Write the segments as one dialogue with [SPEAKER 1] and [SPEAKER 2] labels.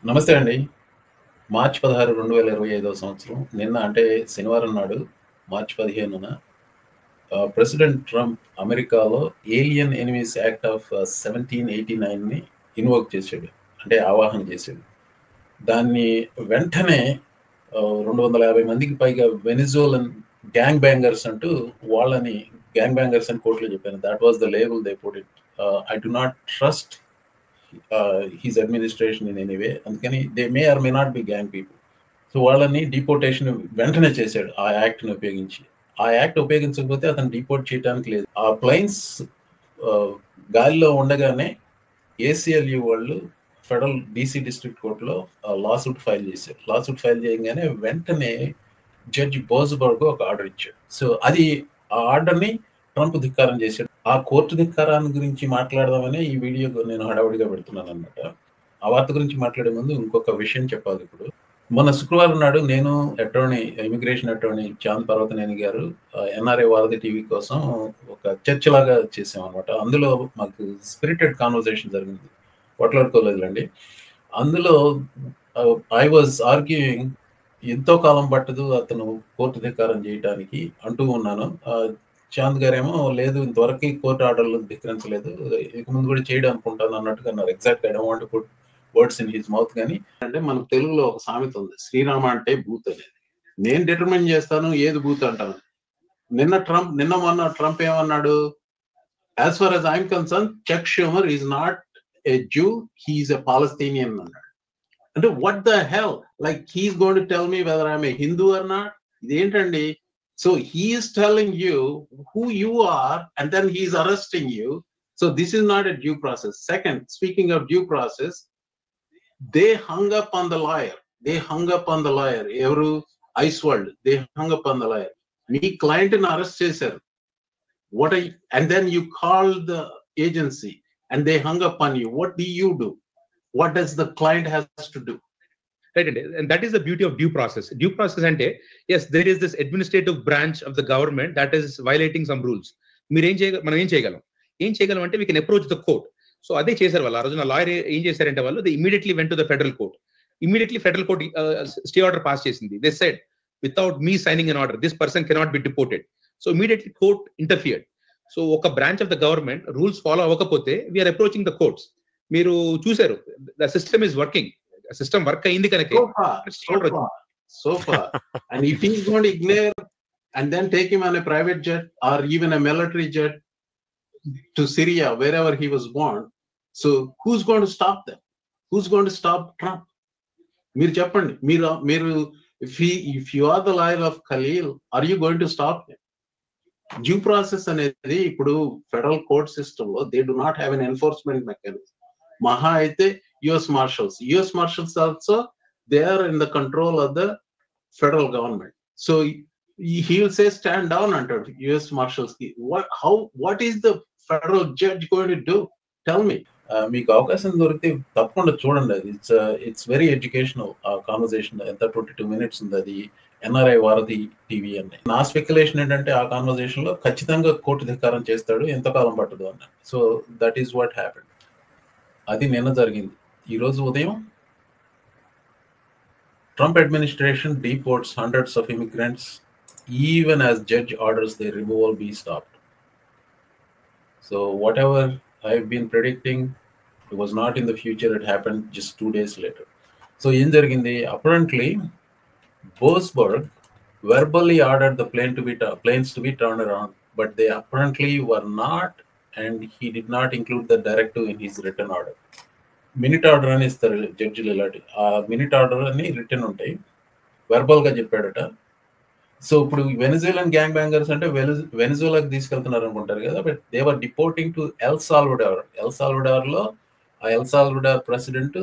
[SPEAKER 1] నమస్తే అండి. మార్చి 16, 2025 సంవత్సరం. నిన్న అంటే శనివారం నాడు మార్చి 15న ప్రెసిడెంట్ ట్రంప్ అమెరికాలో ఏలియన్ ఎనిమీస్ యాక్ట్ ఆఫ్ 1789ని ఇన్వోక్ చేశాడు. అంటే ఆవాహన చేశాడు. దాన్ని వెంటనే 250 మందికి పైగా వెనిజువలన్ గ్యాంగ్ బ్యాంగర్స్ అంటూ వాళ్ళని గ్యాంగ్ బ్యాంగర్స్ అని కోర్టులో చెప్పాను. That was the label they put it. I do not trust his administration in any way. అందుకని they may or may not be gang people. So వాళ్ళని డిపోర్టేషన్ వెంటనే చేశాడు ఆ యాక్ట్ని ఉపయోగించి. ఆ యాక్ట్ ఉపయోగించకపోతే అతను డిపోర్ట్ చేయడానికి లేదు. ఆ ప్లైన్స్ గాలిలో ఉండగానే ఏసీఎల్యూ వాళ్ళు ఫెడరల్ డీసీ డిస్ట్రిక్ట్ కోర్టులో లాసూట్ ఫైల్ చేశారు. లాసూట్ ఫైల్ చేయగానే వెంటనే జడ్జి బోజ్బర్గ్ ఒక ఆర్డర్ ఇచ్చాడు. సో అది ఆ ఆర్డర్ని ట్రంప్ ధిక్కారం చేశాడు. ఆ కోర్టు ధిక్కారాన్ని గురించి మాట్లాడదామనే ఈ వీడియో నేను హడావుడిగా పెడుతున్నాను అనమాట. ఆ వార్త గురించి మాట్లాడే ముందు ఇంకొక విషయం చెప్పాలి. ఇప్పుడు మొన్న శుక్రవారం నాడు నేను attorney, immigration attorney Chand Parvathaneni గారు ఎన్ఆర్ఐ వారధి టీవీ కోసం ఒక చర్చ లాగా చేసాం అనమాట. అందులో మాకు స్పిరిటెడ్ కాన్వర్సేషన్ జరిగింది, కొట్లాడుకోలేదులండి. అందులో ఐ వాజ్ ఆర్గ్యూయింగ్ ఎంతో కాలం పట్టదు అతను కోర్టు ధిక్కారం చేయడానికి అంటూ ఉన్నాను. చాంద్ గారేమో లేదు, ఇంతవరకు కోర్టు ఆర్డర్లు ధిక్కరించలేదు, ఇక ముందు కూడా చేయడం అనుకుంటాను అన్నట్టుగా అన్నారు. Exact I don't want to put words in his mouth. కానీ అంటే మనకు తెలుగులో ఒక సామెత ఉంది, శ్రీరామ అంటే బూత్ అనేది. నేను డిటర్మిన్ చేస్తాను ఏది బూత్ అంటాను. నిన్న మొన్న ట్రంప్ ఏమన్నాడు, as far as I'm concern Chuck Schumer is not a Jew, he's a Palestinian అన్నాడు. అంటే what the hell, like he's going to tell me whether I'm a Hindu or not. ఇదేంటండి? So he is telling you who you are and then he's arresting you. So this is not a due process. Second, speaking of due process, they hung up on the lawyer. ఎవరు? ఐస్ world. They hung up on the lawyer. Me client ని arrest చేశారు. And then you call the agency and they hung up on you. What do you do? What does the client has to do?
[SPEAKER 2] Right, and that is the beauty of due process. Due process ante, yes, there is this administrative branch of the government that is violating some rules. మనం ఏం చేయగలం అంటే we can approach the court. So అదే చేశారు వాళ్ళు. ఆ రోజున lawyer ఏం చేశారంటే వాళ్ళు they immediately went to the federal court. Immediately federal court stay order pass చేసింది. They said without me signing an order this person cannot be deported. So immediately court interfered. So ఒక branch of the government rules follow అవ్వకపోతే we're approaching the courts. మీరు చూశారు, the system is working. System work అయింది కనుక
[SPEAKER 1] so far. And if he's going to ignore and then take him on a private jet or even a military jet to Syria, wherever he was born, so who's going to stop them? Who's going to stop Trump? Meer cheppandi. Meer if you are the lawyer of Khalil, are you going to stop him? Due process anedi ipudu federal court system lo they do not have an enforcement mechanism. Maha aithe US Marshals also, they are in the control of the federal government. So he will say stand down under US Marshals. What is the federal judge going to do? Tell me. మీకు అవకాశం దొరికితే తప్పకుండా చూడండి. అది it's very educational. ఆ conversation ఎంత 22 minutes ఉంది. అది ఎన్ఆర్ఐ వారధి టీవీ అని. నా స్పెక్యులేషన్ ఏంటంటే ఆ కాన్వర్సేషన్ లో ఖచ్చితంగా కోర్టు ధిక్కారం చేస్తాడు, ఎంతకాలం పట్టదు అన్న. So that is what happened. అది నిన్న జరిగింది. ఈరోజు ఉదయం Trump administration deports hundreds of immigrants even as judge orders their removal be stopped. So whatever I've been predicting, it was not in the future, it happened just 2 days later. So in jarigindi, apparently Boasberg verbally ordered the planes to be turned around, but they apparently were not, and he did not include the directive in his written order. Minute order అని ఇస్తారు జడ్జిలు. ఇలాంటి ఆ minute order అని return ఉంటాయి, verbal గా చెప్పాడట. So ఇప్పుడు వెనిజువలన్ గ్యాంగ్ బ్యాంగర్స్ అంటే వెనిజువలాకి తీసుకెళ్తున్నారు అనుకుంటారు కదా, but they were deporting to El Salvador లో ఆ El Salvador president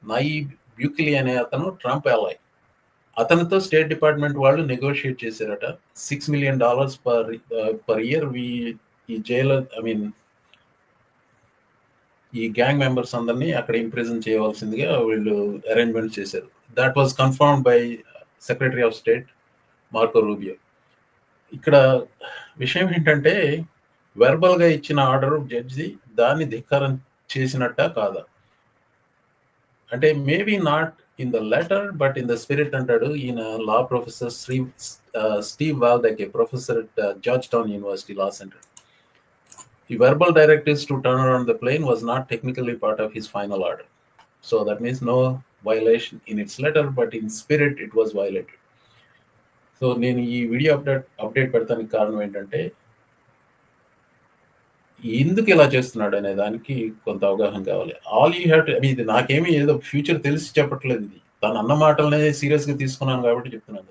[SPEAKER 1] Nayib Bukele అనే అతను ట్రంప్ అలై. అతనితో స్టేట్ డిపార్ట్మెంట్ వాళ్ళు నెగోషియేట్ చేశారట. $6 million పర్ ఇయర్ ఈ జైలు, ఈ గ్యాంగ్ మెంబర్స్ అందరినీ అక్కడ ఇంప్రిజన్ చేయవలసిందిగా వీళ్ళు అరేంజ్మెంట్ చేశారు. That was confirmed by secretary of state Marco Rubio. ఇక్కడ విషయం ఏంటంటే వెర్బల్గా ఇచ్చిన ఆర్డర్ జడ్జి దాన్ని ధిక్కారం చేసినట్ట కాదా అంటే maybe not in the letter but in the spirit అంటాడు ఈయన law professor Steve Vladeck, professor at Georgetown University Law Center. The verbal directives to turn around the plane was not technically part of his final order. So that means no violation in its letter, but in spirit it was violated. So నేను ఈ video update పెడతానికి కారణం ఏంటంటే ఎందుకు ఇలా చేస్తున్నాడు అనే దానికి కొంత అవగాహన కావాలి. ఆల్ యూ హ్యావ్ టు, ఇది నాకేమీ ఏదో ఫ్యూచర్ తెలిసి చెప్పట్లేదు, ఇది తను అన్న మాటలనే సీరియస్ గా తీసుకున్నాను కాబట్టి చెప్తున్నాను.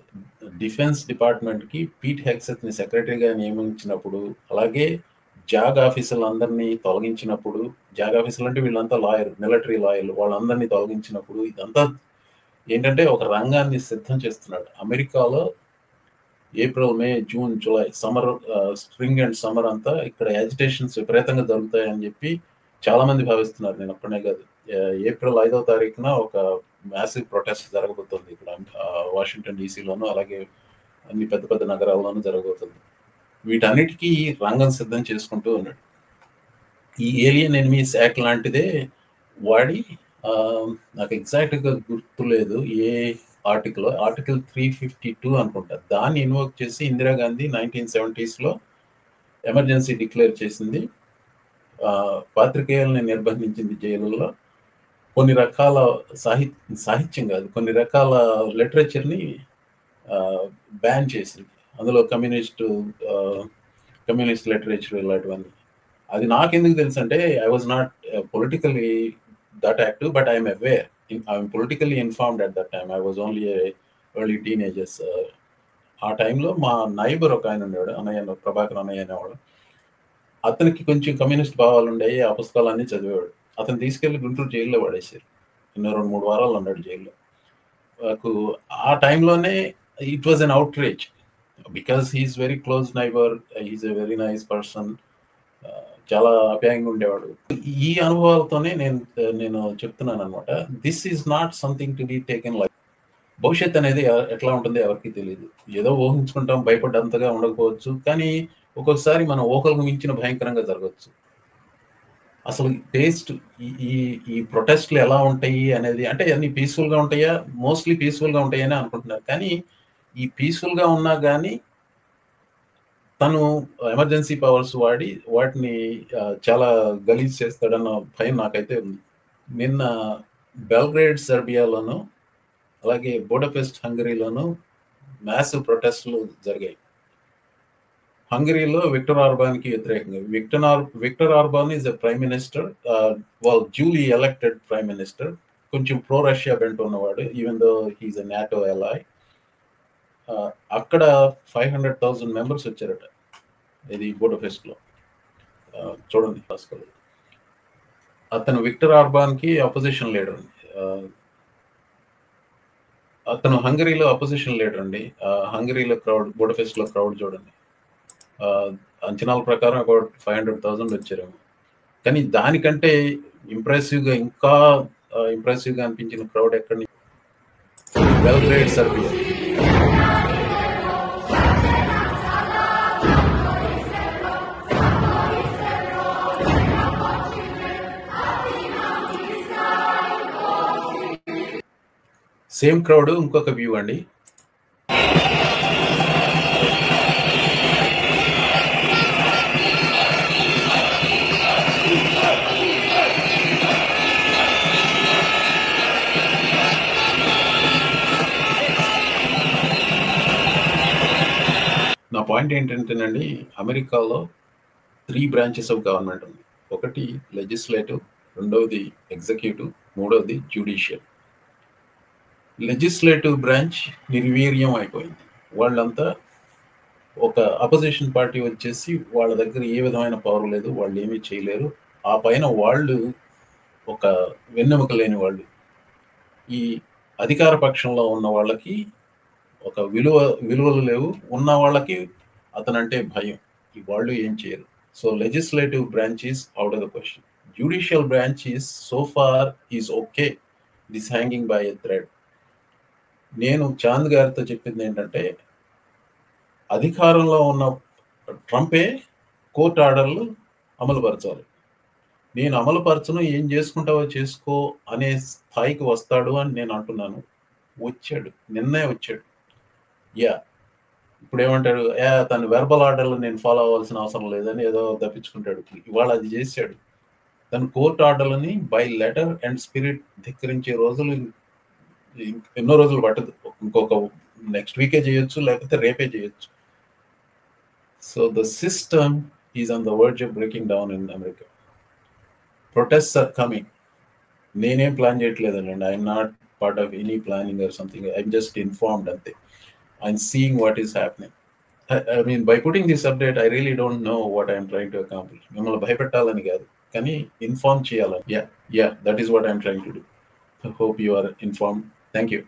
[SPEAKER 1] డిఫెన్స్ డిపార్ట్మెంట్ కి పీట్ హెగ్సెత్ ని సెక్రటరీగా నియమించినప్పుడు, అలాగే జాగ్ ఆఫీసర్లు అందరినీ తొలగించినప్పుడు, జాగ్ ఆఫీసర్లు అంటే వీళ్ళంతా లాయర్, మిలిటరీ లాయర్లు, వాళ్ళందరినీ తొలగించినప్పుడు ఇదంతా ఏంటంటే ఒక రంగాన్ని సిద్ధం చేస్తున్నాడు. అమెరికాలో April, May, June, July summer, spring and summer అంతా ఇక్కడ యాజిటేషన్స్ విపరీతంగా జరుగుతాయని చెప్పి చాలా మంది భావిస్తున్నారు. నేను ఒక్కనే కాదు. ఏప్రిల్ 5వ తారీఖున ఒక మ్యాసివ్ ప్రొటెస్ట్ జరగబోతుంది ఇక్కడ వాషింగ్టన్ డీసీలోను, అలాగే అన్ని పెద్ద పెద్ద నగరాల్లోనూ జరగబోతుంది. వీటన్నిటికీ రంగం సిద్ధం చేసుకుంటూ ఉన్నాడు. ఈ ఏలియన్ ఎనిమీస్ యాక్ట్ లాంటిదే వాడి, నాకు ఎగ్జాక్ట్గా గుర్తులేదు ఏ ఆర్టికల్ 352 అనుకుంటా, దాన్ని ఇన్వోక్ చేసి ఇందిరాగాంధీ 1970s ఎమర్జెన్సీ డిక్లేర్ చేసింది. పాత్రికేయుల్ని నిర్బంధించింది జైలుల్లో. కొన్ని రకాల సాహిత్యం కాదు, కొన్ని రకాల లిటరేచర్ని బ్యాన్ చేసింది. అందులో కమ్యూనిస్ట్ లిటరేచర్ ఇలాంటివన్నీ. అది నాకెందుకు తెలుసు అంటే I was not politically that active, but I'm aware. I'm politically informed at that time. I was only a early teenagers. ఆ టైంలో మా నైబర్ ఒక ఆయన ఉన్నాడు, అన్నయ్య, ప్రభాకర్ అన్నయ్య అనేవాడు. అతనికి కొంచెం కమ్యూనిస్ట్ భావాలు ఉండేవి, ఆ పుస్తకాలన్నీ చదివేవాడు. అతను తీసుకెళ్లి గుంటూరు జైల్లో పడేసారు. 2-3 వారాలు ఉన్నాడు జైల్లో. నాకు ఆ టైంలోనే it was an outrage because he's very close neighbour, he's a very nice person, చాలా అపాయంగా ఉండేవాడు. ఈ అనుభవాలతోనే నేను చెప్తున్నాను అనమాట. This is not something to be taken like. భవిష్యత్ అనేది ఎట్లా ఉంటుందో ఎవరికి తెలియదు. ఏదో ఊహించుకుంటాం, భయపడ్డంతగా ఉండకపోవచ్చు, కానీ ఒక్కొక్కసారి మనం ఊహలకు మించిన భయంకరంగా జరగవచ్చు. అసలు టేస్ట్ ఈ ప్రొటెస్ట్లు ఎలా ఉంటాయి అనేది, అంటే అన్ని పీస్ఫుల్గా ఉంటాయా? మోస్ట్లీ పీస్ఫుల్గా ఉంటాయని అనుకుంటున్నారు. కానీ ఈ పీస్ఫుల్గా ఉన్నా కానీ తను ఎమర్జెన్సీ పవర్స్ వాడి వాటిని చాలా గలీజ్ చేస్తాడన్న భయం నాకైతే ఉంది. నిన్న బెల్గ్రేడ్ సెర్బియాలోను, అలాగే బుడాపెస్ట్ హంగరీలోను మ్యాసివ్ ప్రొటెస్ట్లు జరిగాయి. హంగరీలో విక్టర్ ఆర్బాన్కి వ్యతిరేకంగా. Viktor Orban is a prime minister, వాళ్ళు డ్యూలీ ఎలక్టెడ్ ప్రైమ్ మినిస్టర్, కొంచెం ప్రో రష్యా బెంట్ ఉన్నవాడు, even though he's a NATO ally. అక్కడ 500,000 మెంబర్స్ వచ్చారట, ఇది బుడాపెస్ట్లో. చూడండి రాసుకోలేదు. అతను విక్టర్ ఆర్బాన్కి అపోజిషన్ లీడర్, అతను హంగరీలో అపోజిషన్ లీడర్ అండి. హంగరీలో క్రౌడ్, బుడాపెస్ట్లో క్రౌడ్ చూడండి. అంచనాల ప్రకారం అబౌట్ 500,000 వచ్చారేమో. కానీ దానికంటే ఇంప్రెసివ్గా, ఇంకా ఇంప్రెసివ్గా అనిపించిన క్రౌడ్ ఎక్కడి, బెల్గ్రేడ్ సెర్బియా. సేమ్ క్రౌడ్, ఇంకొక వ్యూ అండి. నా పాయింట్ ఏంటంటేనండి, అమెరికాలో 3 branches ఆఫ్ గవర్నమెంట్ ఉంది. ఒకటి లెజిస్లేటివ్, రెండవది ఎగ్జిక్యూటివ్, మూడవది జ్యుడిషియల్. లెజిస్లేటివ్ బ్రాంచ్ నిర్వీర్యం అయిపోయింది. వాళ్ళంతా ఒక అపోజిషన్ పార్టీ వచ్చేసి వాళ్ళ దగ్గర ఏ విధమైన పవర్ లేదు, వాళ్ళు ఏమీ చేయలేరు. ఆ పైన వాళ్ళు ఒక వెన్నెముక లేని వాళ్ళు. ఈ అధికార పక్షంలో ఉన్న వాళ్ళకి ఒక విలువలు లేవు, ఉన్న వాళ్ళకి అతనంటే భయం. ఈ వాళ్ళు ఏం చేయరు. So legislative branch is out of the question. Judicial branch is so far is okay, it is hanging by a thread. నేను చాంద్ గారితో చెప్పింది ఏంటంటే, అధికారంలో ఉన్న ట్రంపే కోర్టు ఆర్డర్లు అమలుపరచాలి. నేను అమలుపరచను, ఏం చేసుకుంటావో చేసుకో అనే స్థాయికి వస్తాడు అని నేను అంటున్నాను. వచ్చాడు, నిన్నే వచ్చాడు. యా ఇప్పుడు ఏమంటాడు, తను వెర్బల్ ఆర్డర్లు నేను ఫాలో అవ్వాల్సిన అవసరం లేదని ఏదో తప్పించుకుంటాడు. ఇవాళ అది చేశాడు. తన కోర్టు ఆర్డర్లని బై లెటర్ అండ్ స్పిరిట్ ధిక్కరించే రోజులు ఎన్నో రోజులు పట్టదు. ఇంకొక నెక్స్ట్ వీకే చేయొచ్చు, లేకపోతే రేపే చేయొచ్చు. So the system is on the verge of breaking down in America. Protest are coming. నేనేం ప్లాన్ చేయట్లేదండి. I'm not part of any planning or something. I'm just informed అంతే. I'm seeing what is happening. I mean, by putting this update, I really don't know what I'm trying to accomplish. మిమ్మల్ని భయపెట్టాలని కాదు, కానీ inform చేయాలని. Yeah, that is what I'm trying to do. I hope you are informed. Thank you.